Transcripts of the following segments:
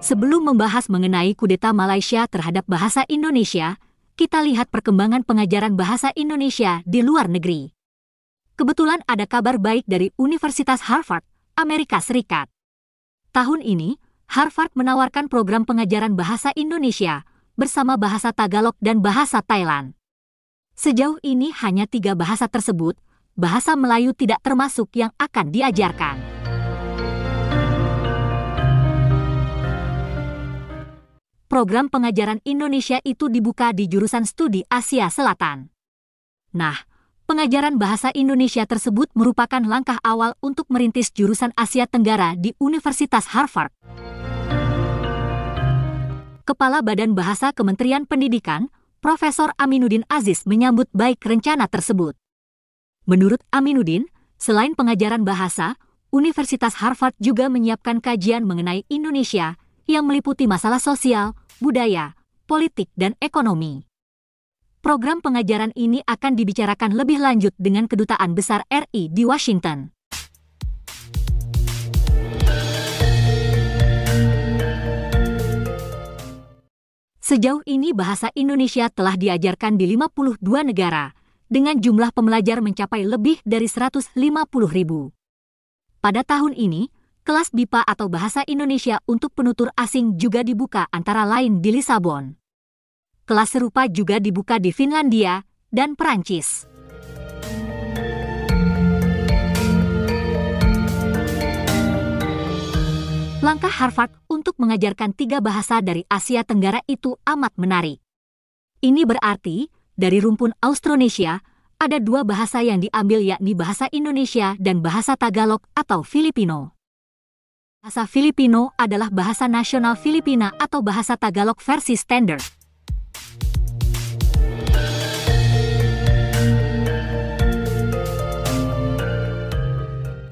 Sebelum membahas mengenai kudeta Malaysia terhadap bahasa Indonesia, kita lihat perkembangan pengajaran bahasa Indonesia di luar negeri. Kebetulan ada kabar baik dari Universitas Harvard, Amerika Serikat. Tahun ini, Harvard menawarkan program pengajaran bahasa Indonesia bersama bahasa Tagalog dan bahasa Thailand. Sejauh ini hanya 3 bahasa tersebut, bahasa Melayu tidak termasuk yang akan diajarkan. Program pengajaran Indonesia itu dibuka di jurusan studi Asia Selatan. Nah, pengajaran bahasa Indonesia tersebut merupakan langkah awal untuk merintis jurusan Asia Tenggara di Universitas Harvard. Kepala Badan Bahasa Kementerian Pendidikan, Profesor Aminuddin Aziz menyambut baik rencana tersebut. Menurut Aminuddin, selain pengajaran bahasa, Universitas Harvard juga menyiapkan kajian mengenai Indonesia yang meliputi masalah sosial, budaya, politik, dan ekonomi. Program pengajaran ini akan dibicarakan lebih lanjut dengan Kedutaan Besar RI di Washington. Sejauh ini bahasa Indonesia telah diajarkan di 52 negara, dengan jumlah pembelajar mencapai lebih dari 150.000. Pada tahun ini, kelas BIPA atau Bahasa Indonesia untuk penutur asing juga dibuka antara lain di Lisabon. Kelas serupa juga dibuka di Finlandia dan Perancis. Langkah Harvard untuk mengajarkan 3 bahasa dari Asia Tenggara itu amat menarik. Ini berarti, dari rumpun Austronesia, ada 2 bahasa yang diambil yakni bahasa Indonesia dan bahasa Tagalog atau Filipino. Bahasa Filipino adalah bahasa nasional Filipina atau bahasa Tagalog versi standar.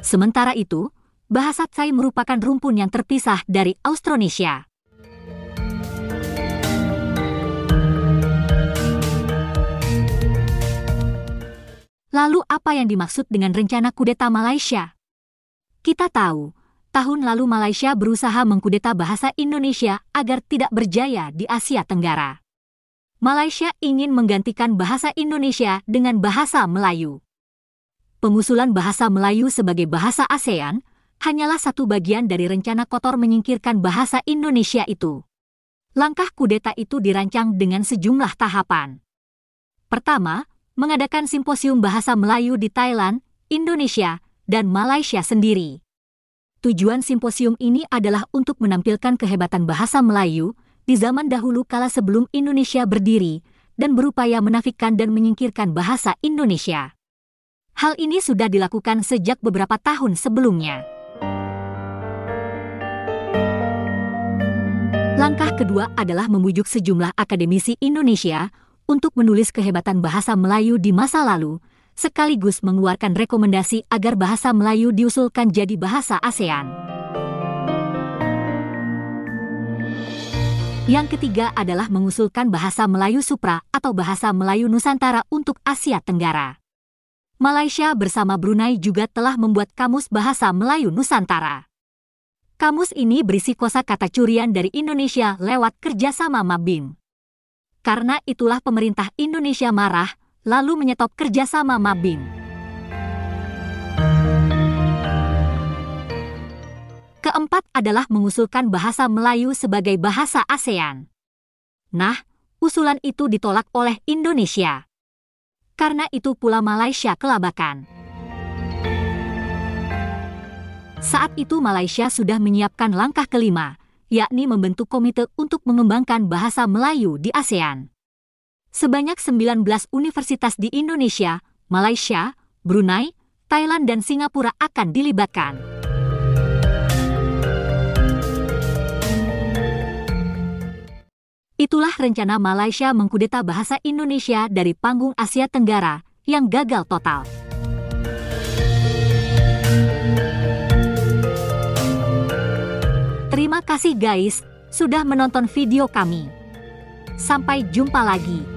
Sementara itu, bahasa Thai merupakan rumpun yang terpisah dari Austronesia. Lalu apa yang dimaksud dengan rencana kudeta Malaysia? Kita tahu, tahun lalu Malaysia berusaha mengkudeta bahasa Indonesia agar tidak berjaya di Asia Tenggara. Malaysia ingin menggantikan bahasa Indonesia dengan bahasa Melayu. Pengusulan bahasa Melayu sebagai bahasa ASEAN hanyalah satu bagian dari rencana kotor menyingkirkan bahasa Indonesia itu. Langkah kudeta itu dirancang dengan sejumlah tahapan. Pertama, mengadakan simposium bahasa Melayu di Thailand, Indonesia, dan Malaysia sendiri. Tujuan simposium ini adalah untuk menampilkan kehebatan bahasa Melayu di zaman dahulu kala sebelum Indonesia berdiri dan berupaya menafikan dan menyingkirkan bahasa Indonesia. Hal ini sudah dilakukan sejak beberapa tahun sebelumnya. Langkah kedua adalah membujuk sejumlah akademisi Indonesia untuk menulis kehebatan bahasa Melayu di masa lalu, sekaligus mengeluarkan rekomendasi agar bahasa Melayu diusulkan jadi bahasa ASEAN. Yang ketiga adalah mengusulkan bahasa Melayu Supra atau bahasa Melayu Nusantara untuk Asia Tenggara. Malaysia bersama Brunei juga telah membuat Kamus Bahasa Melayu Nusantara. Kamus ini berisi kosakata curian dari Indonesia lewat kerjasama Mabim. Karena itulah pemerintah Indonesia marah, lalu menyetop kerjasama Mabim. Keempat adalah mengusulkan bahasa Melayu sebagai bahasa ASEAN. Nah, usulan itu ditolak oleh Indonesia. Karena itu pula Malaysia kelabakan. Saat itu Malaysia sudah menyiapkan langkah kelima, yakni membentuk komite untuk mengembangkan bahasa Melayu di ASEAN. Sebanyak 19 universitas di Indonesia, Malaysia, Brunei, Thailand, dan Singapura akan dilibatkan. Itulah rencana Malaysia mengkudeta bahasa Indonesia dari panggung Asia Tenggara yang gagal total. Terima kasih guys, sudah menonton video kami. Sampai jumpa lagi.